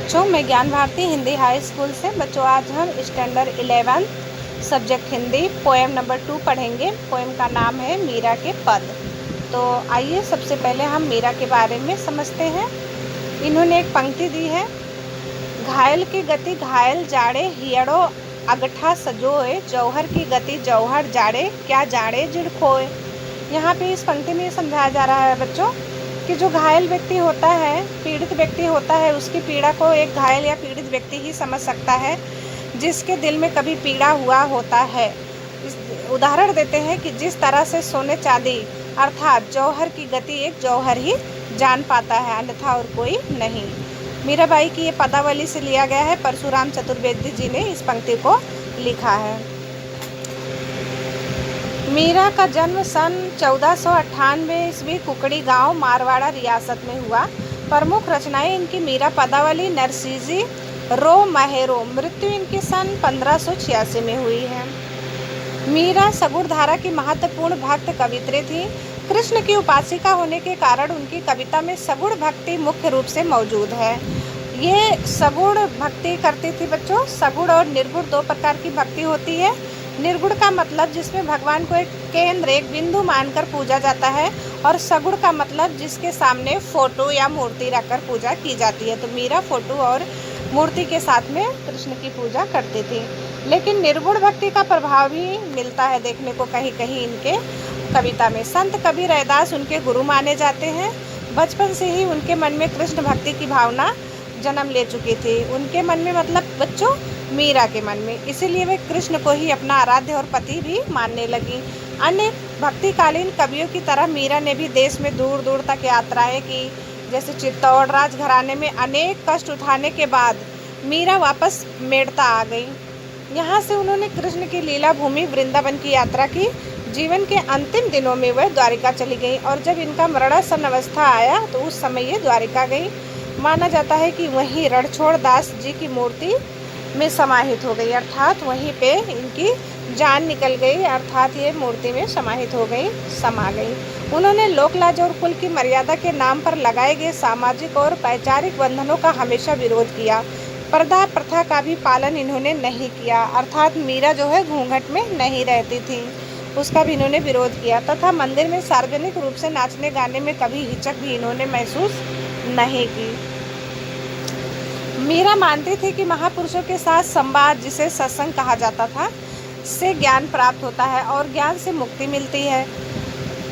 बच्चों, मैं ज्ञान भारती हिंदी हाई स्कूल से। बच्चों, आज हम standard 11 subject Hindi poem number 2 पढ़ेंगे। पोएम का नाम है मीरा के पद। तो आइए सबसे पहले हम मीरा के बारे में समझते हैं। इन्होंने एक पंक्ति दी है, घायल की गति घायल जाड़े हियड़ो अगठा सजोए, जौहर की गति जौहर जाड़े क्या जाड़े जिड़ खोए। यहाँ पे इस पंक्ति में समझाया जा रहा है बच्चों कि जो घायल व्यक्ति होता है, पीड़ित व्यक्ति होता है, उसकी पीड़ा को एक घायल या पीड़ित व्यक्ति ही समझ सकता है जिसके दिल में कभी पीड़ा हुआ होता है। उदाहरण देते हैं कि जिस तरह से सोने चांदी अर्थात जौहर की गति एक जौहर ही जान पाता है, अन्यथा और कोई नहीं। मीराबाई की ये पदावली से लिया गया है। परशुराम चतुर्वेदी जी ने इस पंक्ति को लिखा है। मीरा का जन्म सन 1498 ईस्वी कुकड़ी गांव मारवाड़ा रियासत में हुआ। प्रमुख रचनाएं इनकी मीरा पदावली, नरसिंजी, रो महेरो। मृत्यु इनकी सन 1586 में हुई है। मीरा सगुड़धारा की महत्वपूर्ण भक्त कवित्री थी। कृष्ण की उपासिका होने के कारण उनकी कविता में सगुण भक्ति मुख्य रूप से मौजूद है। ये सगुण भक्ति करती थी बच्चों। सगुण और निर्गुण दो प्रकार की भक्ति होती है। निर्गुण का मतलब जिसमें भगवान को एक केंद्र, एक बिंदु मानकर पूजा जाता है, और सगुण का मतलब जिसके सामने फोटो या मूर्ति रखकर पूजा की जाती है। तो मीरा फोटो और मूर्ति के साथ में कृष्ण की पूजा करती थी। लेकिन निर्गुण भक्ति का प्रभाव भी मिलता है देखने को कहीं कहीं इनके कविता में। संत कबीर रैदास उनके गुरु माने जाते हैं। बचपन से ही उनके मन में कृष्ण भक्ति की भावना जन्म ले चुकी थी। उनके मन में मतलब बच्चों मीरा के मन में, इसीलिए वे कृष्ण को ही अपना आराध्य और पति भी मानने लगी। अन्य भक्तिकालीन कवियों की तरह मीरा ने भी देश में दूर दूर तक यात्राएं की। जैसे चित्तौड़ राजघराने में अनेक कष्ट उठाने के बाद मीरा वापस मेड़ता आ गई। यहाँ से उन्होंने कृष्ण की लीला भूमि वृंदावन की यात्रा की। जीवन के अंतिम दिनों में वह द्वारिका चली गई, और जब इनका मरणासन अवस्था आया तो उस समय ये द्वारिका गई। माना जाता है कि वहीं रणछोड़ दास जी की मूर्ति में समाहित हो गई, अर्थात वहीं पे इनकी जान निकल गई, अर्थात ये मूर्ति में समाहित हो गई, समा गई। उन्होंने लोकलाज और कुल की मर्यादा के नाम पर लगाए गए सामाजिक और वैचारिक बंधनों का हमेशा विरोध किया। पर्दा प्रथा का भी पालन इन्होंने नहीं किया, अर्थात मीरा जो है घूंघट में नहीं रहती थी, उसका भी इन्होंने विरोध किया। तथा मंदिर में सार्वजनिक रूप से नाचने गाने में कभी हिचक भी इन्होंने महसूस नहीं की। मीरा मानती थी कि महापुरुषों के साथ संवाद, जिसे सत्संग कहा जाता था, से ज्ञान प्राप्त होता है और ज्ञान से मुक्ति मिलती है।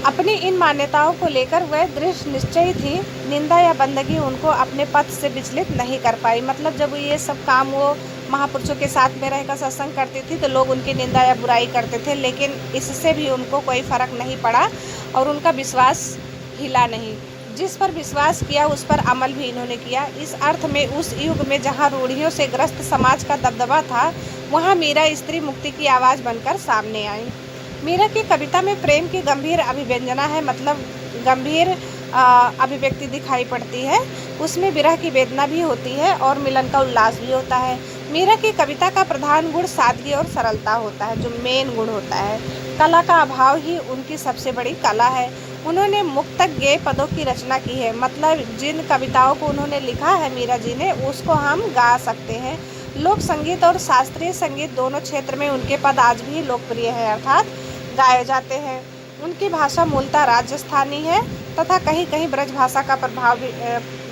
अपनी इन मान्यताओं को लेकर वह दृढ़ निश्चयी थी। निंदा या बंदगी उनको अपने पथ से विचलित नहीं कर पाई। मतलब जब ये सब काम वो महापुरुषों के साथ में रहकर सत्संग करती थी तो लोग उनकी निंदा या बुराई करते थे, लेकिन इससे भी उनको कोई फर्क नहीं पड़ा और उनका विश्वास हिला नहीं। जिस पर विश्वास किया उस पर अमल भी इन्होंने किया। इस अर्थ में उस युग में जहाँ रूढ़ियों से ग्रस्त समाज का दबदबा था, वहाँ मीरा स्त्री मुक्ति की आवाज़ बनकर सामने आई। मीरा की कविता में प्रेम की गंभीर अभिव्यंजना है, मतलब गंभीर अभिव्यक्ति दिखाई पड़ती है। उसमें विरह की वेदना भी होती है और मिलन का उल्लास भी होता है। मीरा की कविता का प्रधान गुण सादगी और सरलता होता है, जो मेन गुण होता है। कला का अभाव ही उनकी सबसे बड़ी कला है। उन्होंने मुक्तक गेय पदों की रचना की है, मतलब जिन कविताओं को उन्होंने लिखा है मीरा जी ने, उसको हम गा सकते हैं। लोक संगीत और शास्त्रीय संगीत दोनों क्षेत्र में उनके पद आज भी लोकप्रिय है, अर्थात गाए जाते हैं। उनकी भाषा मूलतः राजस्थानी है तथा कहीं कहीं ब्रज भाषा का प्रभाव भी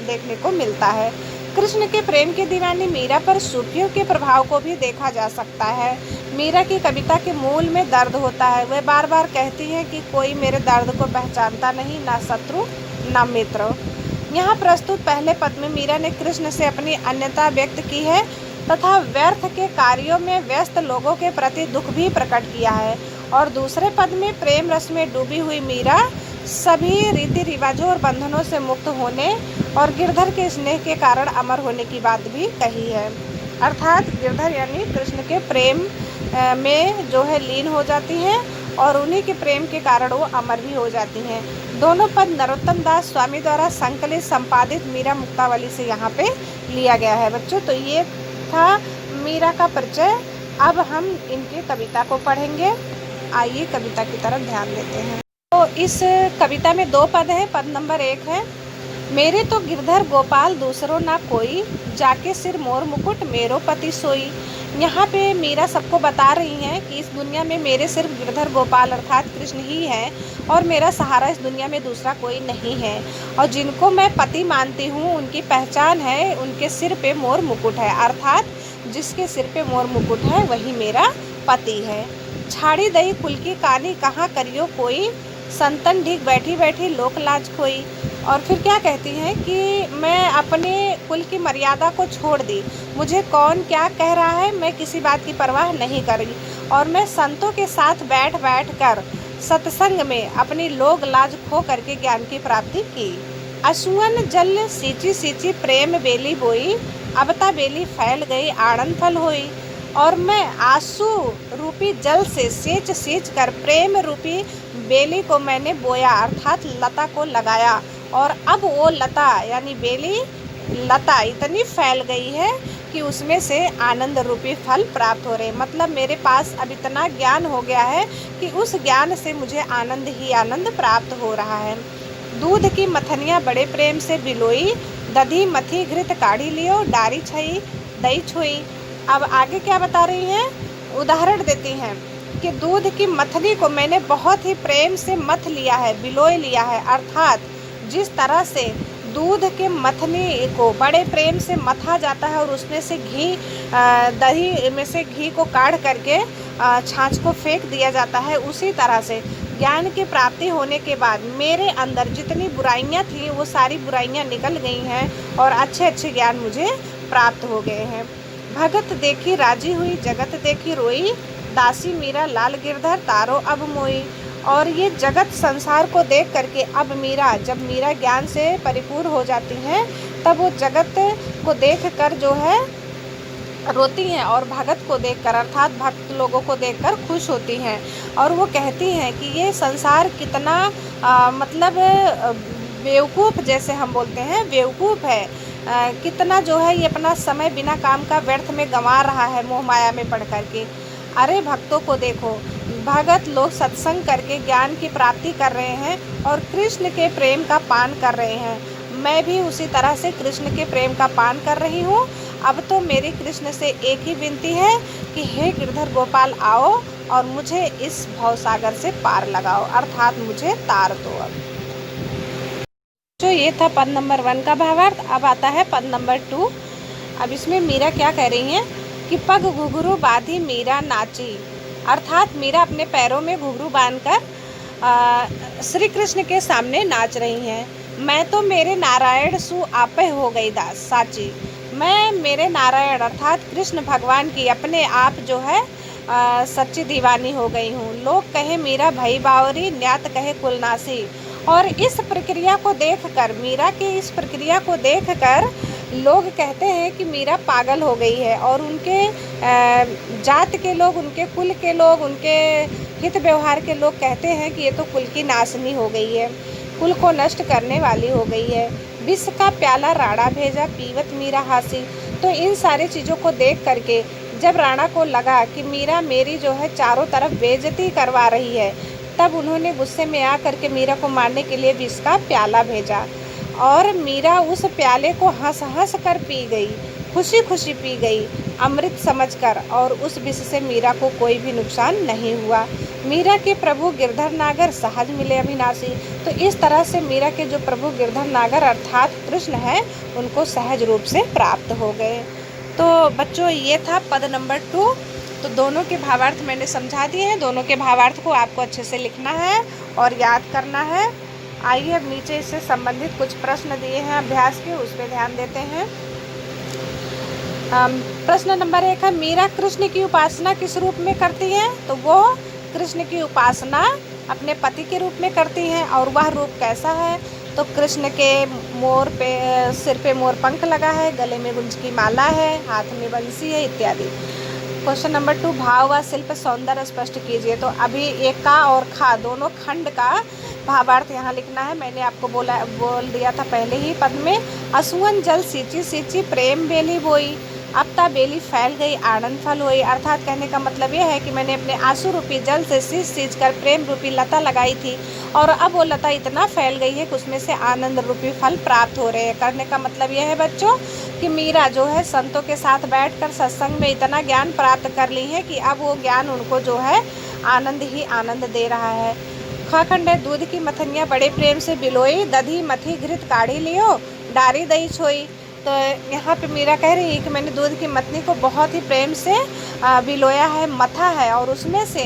देखने को मिलता है। कृष्ण के प्रेम की दीवानी मीरा पर सूफियों के प्रभाव को भी देखा जा सकता है। मीरा की कविता के मूल में दर्द होता है। वह बार बार कहती हैं कि कोई मेरे दर्द को पहचानता नहीं, ना शत्रु ना मित्र। यहाँ प्रस्तुत पहले पद में मीरा ने कृष्ण से अपनी अन्यता व्यक्त की है तथा व्यर्थ के कार्यों में व्यस्त लोगों के प्रति दुख भी प्रकट किया है, और दूसरे पद में प्रेम रस में डूबी हुई मीरा सभी रीति रिवाजों और बंधनों से मुक्त होने और गिरधर के स्नेह के कारण अमर होने की बात भी कही है। अर्थात गिरधर यानी कृष्ण के प्रेम में जो है लीन हो जाती हैं और उन्हीं के प्रेम के कारण वो अमर भी हो जाती हैं। दोनों पद नरोत्तम दास स्वामी द्वारा संकलित संपादित मीरा मुक्तावली से यहाँ पे लिया गया है बच्चों। तो ये था मीरा का परिचय। अब हम इनकी कविता को पढ़ेंगे। आइए कविता की तरफ ध्यान देते हैं। तो इस कविता में दो पद हैं। पद नंबर 1 है, मेरे तो गिरधर गोपाल दूसरो ना कोई, जाके सिर मोर मुकुट मेरो पति सोई। यहाँ पे मीरा सबको बता रही हैं कि इस दुनिया में मेरे सिर्फ गिरधर गोपाल अर्थात कृष्ण ही हैं और मेरा सहारा इस दुनिया में दूसरा कोई नहीं है। और जिनको मैं पति मानती हूँ उनकी पहचान है उनके सिर पे मोर मुकुट है, अर्थात जिसके सिर पे मोर मुकुट है वही मेरा पति है। छाड़ी दई कुल की कानी कहाँ करियो कोई, संतन ढीक बैठी बैठी लोक लाज खोई। और फिर क्या कहती हैं कि मैं अपने कुल की मर्यादा को छोड़ दी, मुझे कौन क्या कह रहा है मैं किसी बात की परवाह नहीं करी, और मैं संतों के साथ बैठ बैठ कर सत्संग में अपनी लोक लाज खो करके ज्ञान की प्राप्ति की। असूअन जल सींची सींची प्रेम बेली बोई, अब ता बेली फैल गई आनंद फल होई। और मैं आंसू रूपी जल से सींच सींच कर प्रेम रूपी बेली को मैंने बोया अर्थात लता को लगाया, और अब वो लता यानी बेली लता इतनी फैल गई है कि उसमें से आनंद रूपी फल प्राप्त हो रहे। मतलब मेरे पास अब इतना ज्ञान हो गया है कि उस ज्ञान से मुझे आनंद ही आनंद प्राप्त हो रहा है। दूध की मथनियाँ बड़े प्रेम से बिलोई, दधी मथी घृत काढ़ी लियो, डारी छई दही छुई। अब आगे क्या बता रही हैं, उदाहरण देती हैं कि दूध की मथनी को मैंने बहुत ही प्रेम से मथ लिया है, बिलोई लिया है, अर्थात जिस तरह से दूध के मथनी को बड़े प्रेम से मथा जाता है और उसमें से घी दही में से घी को काढ़ करके छाछ को फेंक दिया जाता है, उसी तरह से ज्ञान की प्राप्ति होने के बाद मेरे अंदर जितनी बुराइयां थी वो सारी बुराइयां निकल गई हैं और अच्छे अच्छे ज्ञान मुझे प्राप्त हो गए हैं। भगत देखी राजी हुई, जगत देखी रोई, दासी मीरा लाल गिरधर तारो अब मोई। और ये जगत संसार को देख करके अब मीरा, जब मीरा ज्ञान से परिपूर्ण हो जाती हैं तब वो जगत को देख कर जो है रोती हैं और भगत को देखकर अर्थात भक्त लोगों को देखकर खुश होती हैं। और वो कहती हैं कि ये संसार कितना मतलब बेवकूफ़, जैसे हम बोलते हैं बेवकूफ़ है, कितना जो है ये अपना समय बिना काम का व्यर्थ में गंवा रहा है मोह माया में पड़ करके। अरे भक्तों को देखो, भगत लोग सत्संग करके ज्ञान की प्राप्ति कर रहे हैं और कृष्ण के प्रेम का पान कर रहे हैं। मैं भी उसी तरह से कृष्ण के प्रेम का पान कर रही हूँ। अब तो मेरी कृष्ण से एक ही विनती है कि हे गिरधर गोपाल आओ और मुझे इस भवसागर से पार लगाओ, अर्थात मुझे तार दो। अब जो ये था पद नंबर 1 का भावार्थ। अब आता है पद नंबर 2। अब इसमें मीरा क्या कह रही हैं कि पग घुघरू बांधी मीरा नाची, अर्थात मीरा अपने पैरों में घुघरू बांधकर श्री कृष्ण के सामने नाच रही हैं। मैं तो मेरे नारायण सु आपे हो गई दास साची, मैं मेरे नारायण अर्थात कृष्ण भगवान की अपने आप जो है सच्ची दीवानी हो गई हूँ। लोग कहे मीरा भई बावरी, न्यात कहे कुलनासी। और इस प्रक्रिया को देखकर, मीरा की इस प्रक्रिया को देखकर लोग कहते हैं कि मीरा पागल हो गई है और उनके जात के लोग, उनके कुल के लोग, उनके हित व्यवहार के लोग कहते हैं कि ये तो कुल की नाशनी हो गई है, कुल को नष्ट करने वाली हो गई है। विष का प्याला राणा भेजा, पीवत मीरा हासी। तो इन सारी चीज़ों को देख करके जब राणा को लगा कि मीरा मेरी जो है चारों तरफ बेइज्जती करवा रही है, तब उन्होंने गुस्से में आकर के मीरा को मारने के लिए विष का प्याला भेजा और मीरा उस प्याले को हंस हंस कर पी गई, खुशी खुशी पी गई अमृत समझकर, और उस विष से मीरा को कोई भी नुकसान नहीं हुआ। मीरा के प्रभु गिरधर नागर सहज मिले अविनाशी। तो इस तरह से मीरा के जो प्रभु गिरधर नागर अर्थात कृष्ण हैं उनको सहज रूप से प्राप्त हो गए। तो बच्चों ये था पद नंबर 2। तो दोनों के भावार्थ मैंने समझा दिए हैं। दोनों के भावार्थ को आपको अच्छे से लिखना है और याद करना है। आइए अब नीचे इससे संबंधित कुछ प्रश्न दिए हैं अभ्यास के, उस पर ध्यान देते हैं। प्रश्न नंबर 1 है, मीरा कृष्ण की उपासना किस रूप में करती हैं? तो वो कृष्ण की उपासना अपने पति के रूप में करती हैं। और वह रूप कैसा है? तो कृष्ण के मोर पे सिर पे मोर पंख लगा है, गले में गुंज की माला है, हाथ में बंसी है इत्यादि। क्वेश्चन नंबर 2, भाव व शिल्प सौंदर्य स्पष्ट कीजिए। तो अभी एक का और खा दोनों खंड का भावार्थ यहाँ लिखना है। मैंने आपको बोल दिया था पहले ही पद में। असुअन जल सींची सींची प्रेम बेली बोई, अब ता बेली फैल गई आनंद फल हुई। अर्थात कहने का मतलब ये है कि मैंने अपने आंसू रूपी जल से सींच कर प्रेम रूपी लता लगाई थी और अब वो लता इतना फैल गई है कि उसमें से आनंद रूपी फल प्राप्त हो रहे हैं। करने का मतलब यह है बच्चों कि मीरा जो है संतों के साथ बैठकर सत्संग में इतना ज्ञान प्राप्त कर ली है कि अब वो ज्ञान उनको जो है आनंद ही आनंद दे रहा है। खखंड है, दूध की मथनियाँ बड़े प्रेम से बिलोई, दधी मथी घृत काढ़ी लियो, डारी दही छोई। तो यहाँ पे मीरा कह रही है कि मैंने दूध की मथनी को बहुत ही प्रेम से बिलोया है, मथा है और उसमें से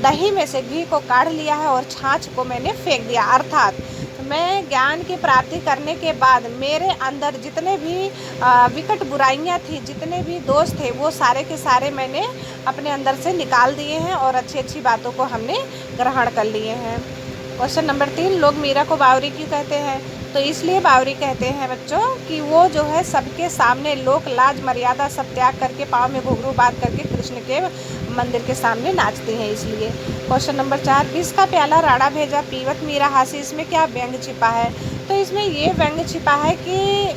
दही में से घी को काढ़ लिया है और छाछ को मैंने फेंक दिया। अर्थात मैं ज्ञान की प्राप्ति करने के बाद मेरे अंदर जितने भी विकट बुराइयां थी, जितने भी दोष थे, वो सारे के सारे मैंने अपने अंदर से निकाल दिए हैं और अच्छी अच्छी बातों को हमने ग्रहण कर लिए हैं। क्वेश्चन नंबर 3, लोग मीरा को बावरी क्यों कहते हैं? तो इसलिए बावरी कहते हैं बच्चों कि वो जो है सबके सामने लोक लाज मर्यादा सब त्याग करके पाँव में घुंघरू बांध करके कृष्ण के मंदिर के सामने नाचती हैं, इसलिए। क्वेश्चन नंबर 4, विष का प्याला राणा भेजा पीवत मीरा हासी, इसमें क्या व्यंग छिपा है? तो इसमें ये व्यंग छिपा है कि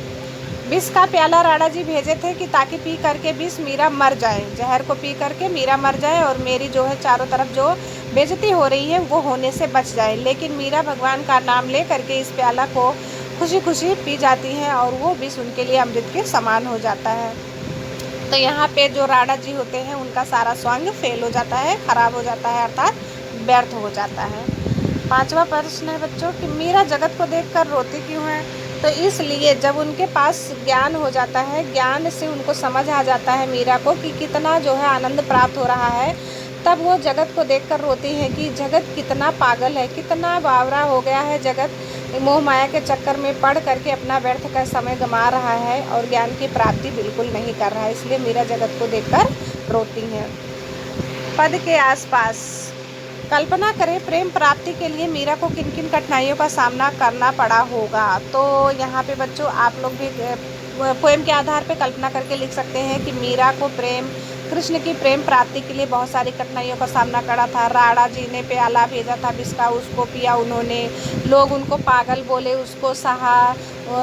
विष का प्याला राणा जी भेजे थे कि ताकि पी करके विष मीरा मर जाए, जहर को पी करके मीरा मर जाए और मेरी जो है चारों तरफ जो बेइज्जती हो रही है वो होने से बच जाए। लेकिन मीरा भगवान का नाम ले करके इस प्याला को खुशी खुशी पी जाती हैं और वो विष उनके लिए अमृत के समान हो जाता है। तो यहाँ पे जो राणा जी होते हैं उनका सारा स्वांग फेल हो जाता है, खराब हो जाता है, अर्थात व्यर्थ हो जाता है। 5वां प्रश्न है बच्चों कि मीरा जगत को देखकर रोती क्यों है? तो इसलिए जब उनके पास ज्ञान हो जाता है, ज्ञान से उनको समझ आ जाता है मीरा को कि कितना जो है आनंद प्राप्त हो रहा है, तब वो जगत को देखकर रोती है कि जगत कितना पागल है, कितना बावरा हो गया है। जगत मोह माया के चक्कर में पड़ करके अपना व्यर्थ का समय गंवा रहा है और ज्ञान की प्राप्ति बिल्कुल नहीं कर रहा है, इसलिए मीरा जगत को देखकर रोती हैं। पद के आसपास कल्पना करें प्रेम प्राप्ति के लिए मीरा को किन किन कठिनाइयों का सामना करना पड़ा होगा। तो यहाँ पे बच्चों आप लोग भी पोएम के आधार पे कल्पना करके लिख सकते हैं कि मीरा को कृष्ण की प्रेम प्राप्ति के लिए बहुत सारी कठिनाइयों का सामना करा था। राणा जी ने प्याला भेजा था विष का, उसको पिया उन्होंने, लोग उनको पागल बोले, उसको सहा,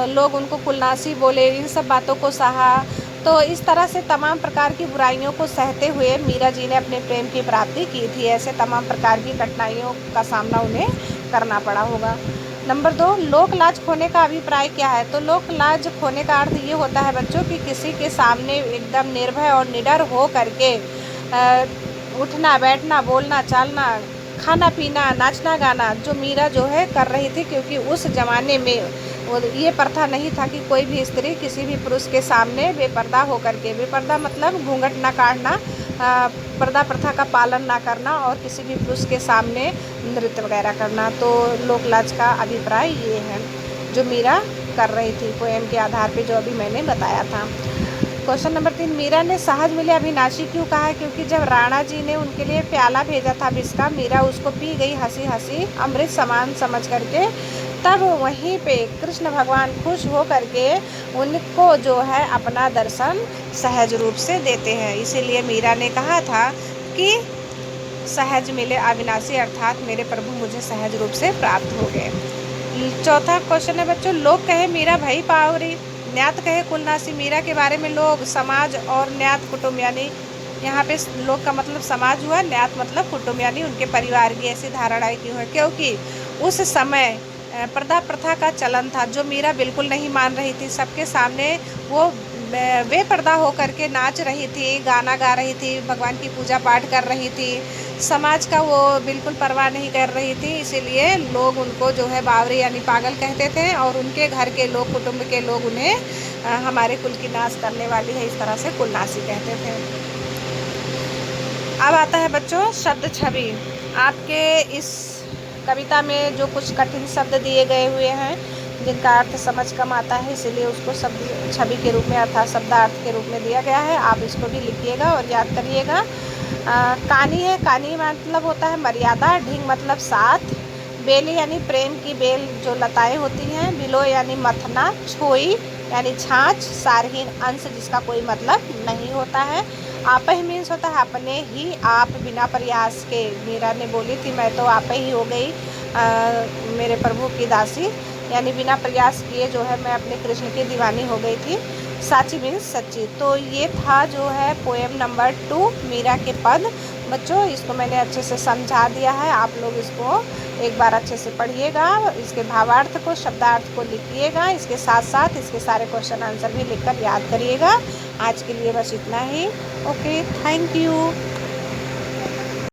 लोग उनको कुलनासी बोले, इन सब बातों को सहा। तो इस तरह से तमाम प्रकार की बुराइयों को सहते हुए मीरा जी ने अपने प्रेम की प्राप्ति की थी। ऐसे तमाम प्रकार की कठिनाइयों का सामना उन्हें करना पड़ा होगा। नंबर 2, लोक लाज खोने का अभिप्राय क्या है? तो लोक लाज खोने का अर्थ ये होता है बच्चों कि किसी के सामने एकदम निर्भय और निडर हो करके उठना बैठना, बोलना चालना, खाना पीना, नाचना गाना, जो मीरा जो है कर रही थी, क्योंकि उस ज़माने में ये प्रथा नहीं था कि कोई भी स्त्री किसी भी पुरुष के सामने बेपर्दा हो करके, बेपर्दा मतलब घूंघट ना काटना, पर्दा प्रथा का पालन ना करना और किसी भी पुरुष के सामने नृत्य वगैरह करना। तो लोक लाज का अभिप्राय ये है जो मीरा कर रही थी पोएम के आधार पे, जो अभी मैंने बताया था। क्वेश्चन नंबर 3, मीरा ने सहज मिले अविनाशी क्यों कहा? क्योंकि जब राणा जी ने उनके लिए प्याला भेजा था विष का, मीरा उसको पी गई हंसी हंसी अमृत समान समझ करके। तब वहीं पे कृष्ण भगवान खुश हो करके उनको जो है अपना दर्शन सहज रूप से देते हैं। इसीलिए मीरा ने कहा था कि सहज मिले अविनाशी, अर्थात मेरे प्रभु मुझे सहज रूप से प्राप्त हो गए। 4था क्वेश्चन है बच्चों, लोग कहे मीरा भई पावरी, न्यात कहे कुलनासी। मीरा के बारे में लोग, समाज और न्यात कुटुंब, यानी यहाँ पे लोग का मतलब समाज हुआ, न्यात मतलब कुटुंब यानी उनके परिवार की ऐसी धारणाएं क्यों है? क्योंकि उस समय पर्दा प्रथा का चलन था जो मीरा बिल्कुल नहीं मान रही थी। सबके सामने वो बेपर्दा हो करके नाच रही थी, गाना गा रही थी, भगवान की पूजा पाठ कर रही थी, समाज का वो बिल्कुल परवाह नहीं कर रही थी। इसीलिए लोग उनको जो है बावरी यानी पागल कहते थे और उनके घर के लोग, कुटुंब के लोग उन्हें हमारे कुल की नाश करने वाली है, इस तरह से कुलनासी कहते थे। अब आता है बच्चों शब्द छवि। आपके इस कविता में जो कुछ कठिन शब्द दिए गए हुए हैं जिनका अर्थ समझ कम आता है, इसीलिए उसको शब्द छवि के रूप में अर्थात शब्दार्थ के रूप में दिया गया है। आप इसको भी लिखिएगा और याद करिएगा। कानी है, कानी मतलब होता है मर्यादा, ढींग मतलब साथ, बेली यानी प्रेम की बेल जो लताएं होती हैं, बिलो यानी मथना, छोई यानी छाछ, सारहीन अंश जिसका कोई मतलब नहीं होता है। आप ही मीन्स होता है अपने ही आप, बिना प्रयास के। मीरा ने बोली थी मैं तो आप ही हो गई मेरे प्रभु की दासी, यानी बिना प्रयास किए जो है मैं अपने कृष्ण की दीवानी हो गई थी। साची मीन्स सच्ची। तो ये था जो है पोएम नंबर 2 मीरा के पद। बच्चों इसको मैंने अच्छे से समझा दिया है, आप लोग इसको एक बार अच्छे से पढ़िएगा, इसके भावार्थ को, शब्दार्थ को लिखिएगा, इसके साथ साथ इसके सारे क्वेश्चन आंसर भी लिखकर याद करिएगा। आज के लिए बस इतना ही। Okay, thank you.